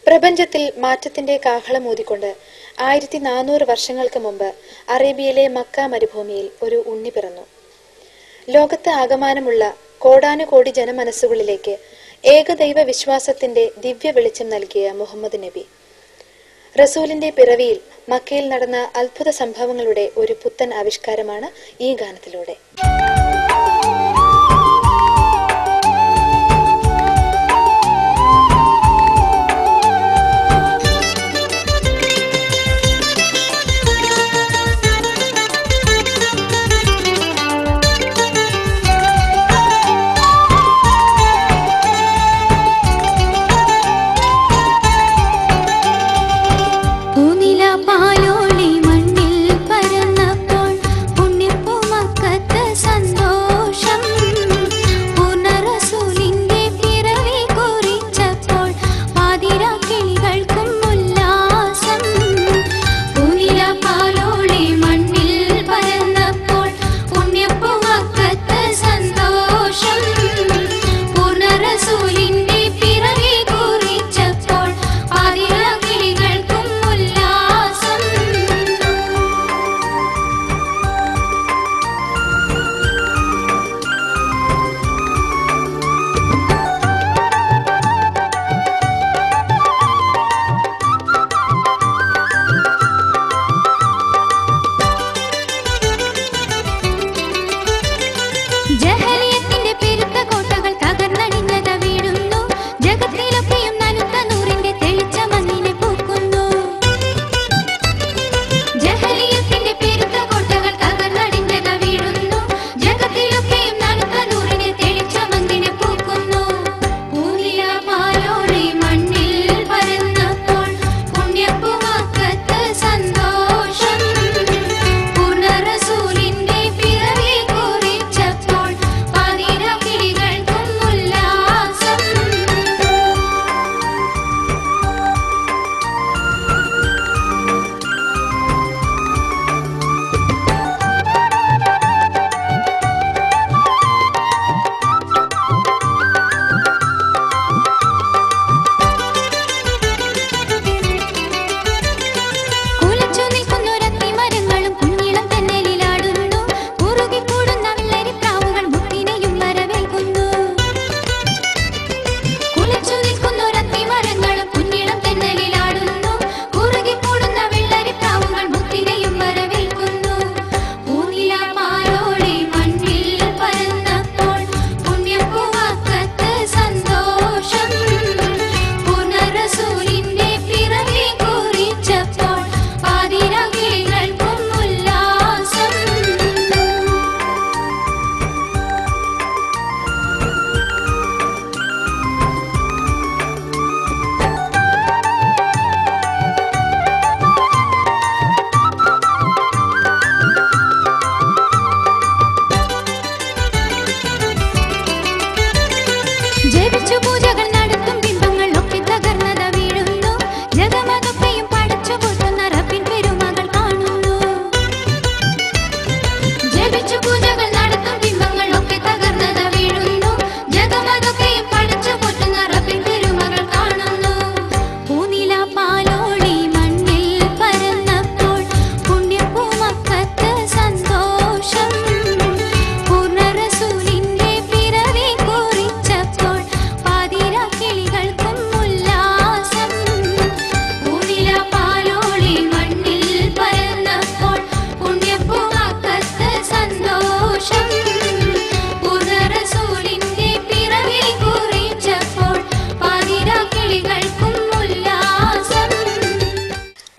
പ്രപഞ്ചത്തിൽ മാറ്റത്തിന്റെ കാഹളമൂതിക്കൊണ്ട് 1400 വർഷങ്ങൾക്ക് മുമ്പ് അറേബ്യയിലെ മക്ക മരുഭൂമിയിൽ ഒരു ഉണ്ണി പിറന്നു. ലോകത്ത് ആകമാനമുള്ള കോടാനുകോടി ജനമനസ്സുകളിലേക്ക് ഏകദൈവ വിശ്വാസത്തിന്റെ ദിവ്യ വെളിച്ചം നൽകിയ മുഹമ്മദ് നബി. റസൂലിന്റെ പിറവിയിൽ മക്കയിൽ നടന്ന അത്ഭുത സംഭവങ്ങളുടെ ഒരു പുത്തൻ ആവിഷ്കാരമാണ് ഈ ഗാനത്തിലൂടെ.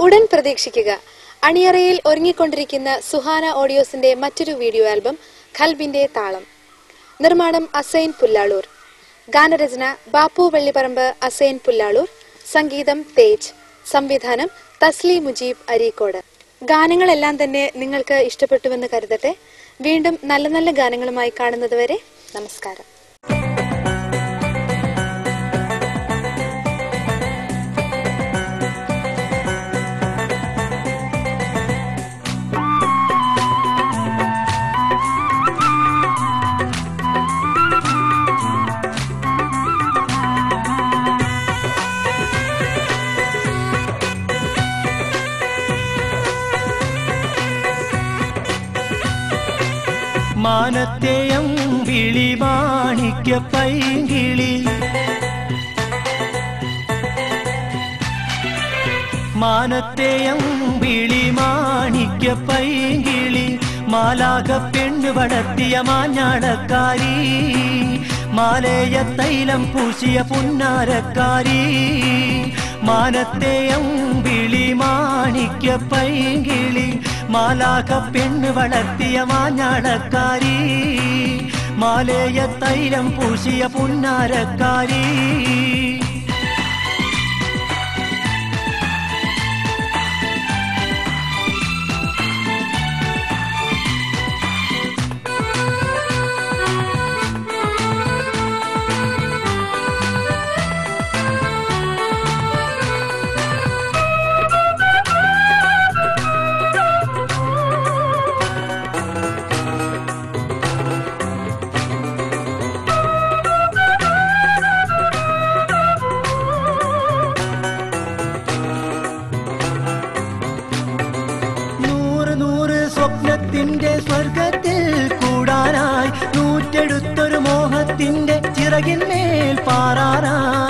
ഉടൻ പ്രതീക്ഷിക്കുക. അണിയറയിൽ ഒരുങ്ങിക്കൊണ്ടിരിക്കുന്ന സുഹാന ഓഡിയോസിന്റെ മറ്റൊരു വീഡിയോ ആൽബം ഖൽബിന്റെ താളം. നിർമ്മാണം അസൈൻ പുല്ലാളൂർ. ഗാനരചന ബാപ്പു വെള്ളിപ്പറമ്പ്, അസൈൻ പുല്ലാളൂർ. സംഗീതം തേജ്. സംവിധാനം തസ്ലി മുജീബ് അരീക്കോട്. ഗാനങ്ങളെല്ലാം തന്നെ നിങ്ങൾക്ക് ഇഷ്ടപ്പെട്ടുവെന്ന് കരുതട്ടെ. വീണ്ടും നല്ല നല്ല ഗാനങ്ങളുമായി കാണുന്നതുവരെ നമസ്കാരം. മാനത്തെയം വിളി മാണിക്യ പൈങ്കിളി മാനത്തെയം വിളി മാണിക്യ പൈങ്കിളി മാലാക പെണ്ണ് വളർത്തിയ മാഞ്ഞാടക്കാരി മാലയ തൈലം പൂശിയ പുന്നാരക്കാരി മാനത്തെയം വിളി മാണിക്യ പൈങ്കിളി മാലാക പെണ്ണ് വളർത്തിയ മാഞ്ഞാടക്കാരി മാലയ തൈലം പൂശിയ പുന്നാരക്കാരി സ്വപ്നത്തിന്റെ സ്വർഗത്തിൽ കൂടാനായി നൂറ്റെടുത്തൊരു മോഹത്തിന്റെ ചിറകിന്മേൽ പാറാനായി